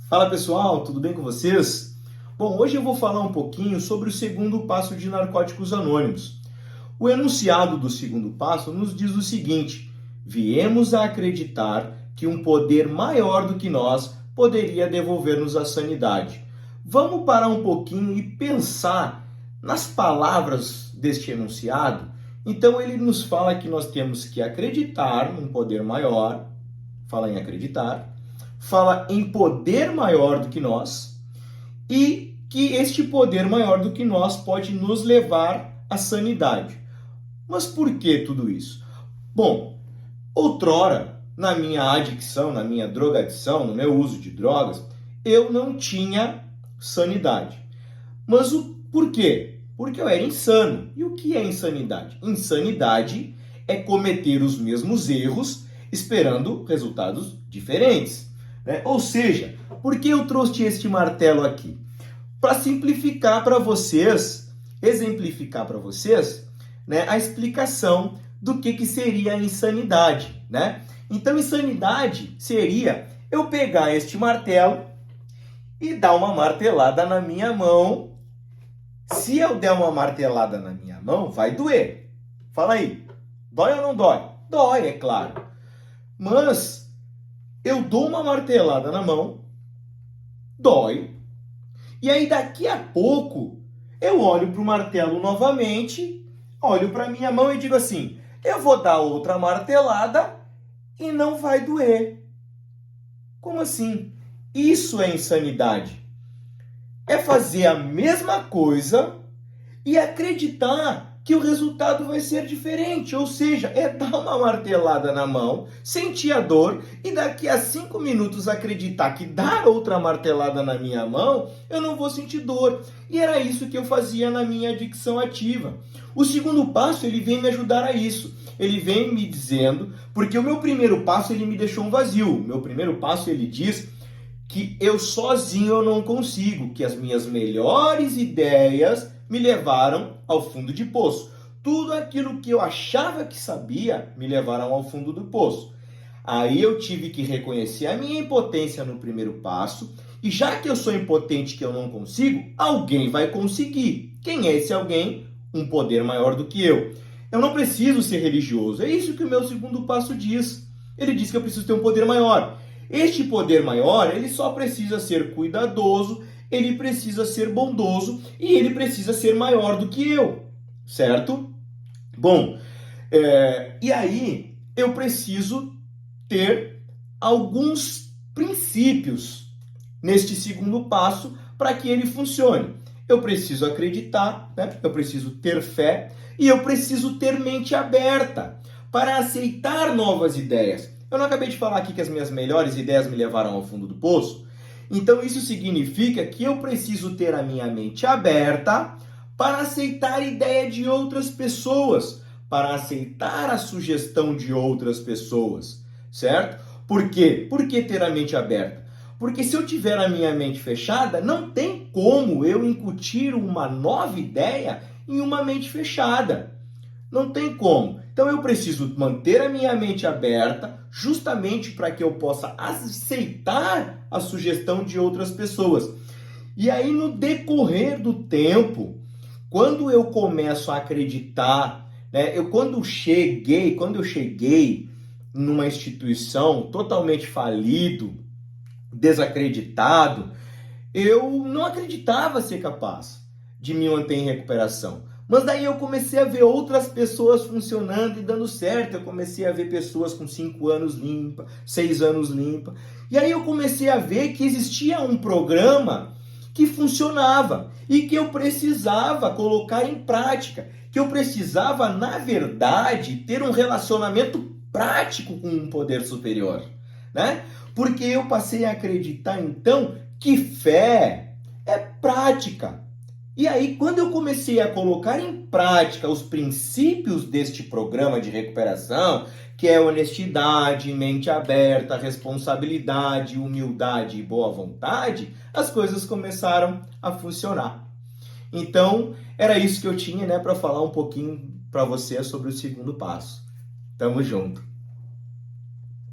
Fala pessoal, tudo bem com vocês? Bom, hoje eu vou falar um pouquinho sobre o segundo passo de Narcóticos Anônimos. O enunciado do segundo passo nos diz o seguinte: viemos a acreditar que um poder maior do que nós poderia devolver-nos a sanidade. Vamos parar um pouquinho e pensar nas palavras deste enunciado? Então ele nos fala que nós temos que acreditar num poder maior, fala em acreditar, fala em poder maior do que nós e que este poder maior do que nós pode nos levar à sanidade. Mas por que tudo isso? Bom, outrora, na minha adicção, na minha drogadição, no meu uso de drogas, eu não tinha sanidade. Mas o porquê? Porque eu era insano. E o que é insanidade? Insanidade é cometer os mesmos erros esperando resultados diferentes. Ou seja, por que eu trouxe este martelo aqui? Para simplificar para vocês, exemplificar para vocês, a explicação do que seria a insanidade. Então, insanidade seria eu pegar este martelo e dar uma martelada na minha mão. Se eu der uma martelada na minha mão, vai doer. Fala aí, dói ou não dói? Dói, é claro. Mas eu dou uma martelada na mão, dói, e aí daqui a pouco eu olho para o martelo novamente, olho para minha mão e digo assim, eu vou dar outra martelada e não vai doer. Como assim? Isso é insanidade. É fazer a mesma coisa e acreditar que o resultado vai ser diferente. Ou seja, é dar uma martelada na mão, sentir a dor e daqui a 5 minutos acreditar que dar outra martelada na minha mão, eu não vou sentir dor. E era isso que eu fazia na minha adicção ativa. O segundo passo, ele vem me ajudar a isso. Ele vem me dizendo, porque o meu primeiro passo, ele me deixou um vazio. O meu primeiro passo, ele diz que eu sozinho eu não consigo, que as minhas melhores ideias me levaram ao fundo de poço. Tudo aquilo que eu achava que sabia me levaram ao fundo do poço. Aí eu tive que reconhecer a minha impotência no primeiro passo, e já que eu sou impotente, que eu não consigo, alguém vai conseguir. Quem é esse alguém? Um poder maior do que eu. Eu não preciso ser religioso, é isso que o meu segundo passo diz. Ele diz que eu preciso ter um poder maior. Este poder maior, ele só precisa ser cuidadoso, ele precisa ser bondoso e ele precisa ser maior do que eu, certo? Bom, e aí eu preciso ter alguns princípios neste segundo passo para que ele funcione. Eu preciso acreditar, eu preciso ter fé e eu preciso ter mente aberta para aceitar novas ideias. Eu não acabei de falar aqui que as minhas melhores ideias me levaram ao fundo do poço? Então isso significa que eu preciso ter a minha mente aberta para aceitar a ideia de outras pessoas, para aceitar a sugestão de outras pessoas, certo? Por quê? Por que ter a mente aberta? Porque se eu tiver a minha mente fechada, não tem como eu incutir uma nova ideia em uma mente fechada. Não tem como. Então eu preciso manter a minha mente aberta justamente para que eu possa aceitar a sugestão de outras pessoas. E aí no decorrer do tempo, quando eu começo a acreditar, quando eu cheguei numa instituição totalmente falido, desacreditado, eu não acreditava ser capaz de me manter em recuperação. Mas daí eu comecei a ver outras pessoas funcionando e dando certo. Eu comecei a ver pessoas com 5 anos limpa, 6 anos limpa. E aí eu comecei a ver que existia um programa que funcionava e que eu precisava colocar em prática. Que eu precisava, na verdade, ter um relacionamento prático com um poder superior. Porque eu passei a acreditar, então, que fé é prática. E aí, quando eu comecei a colocar em prática os princípios deste programa de recuperação, que é honestidade, mente aberta, responsabilidade, humildade e boa vontade, as coisas começaram a funcionar. Então, era isso que eu tinha, para falar um pouquinho para você sobre o segundo passo. Tamo junto.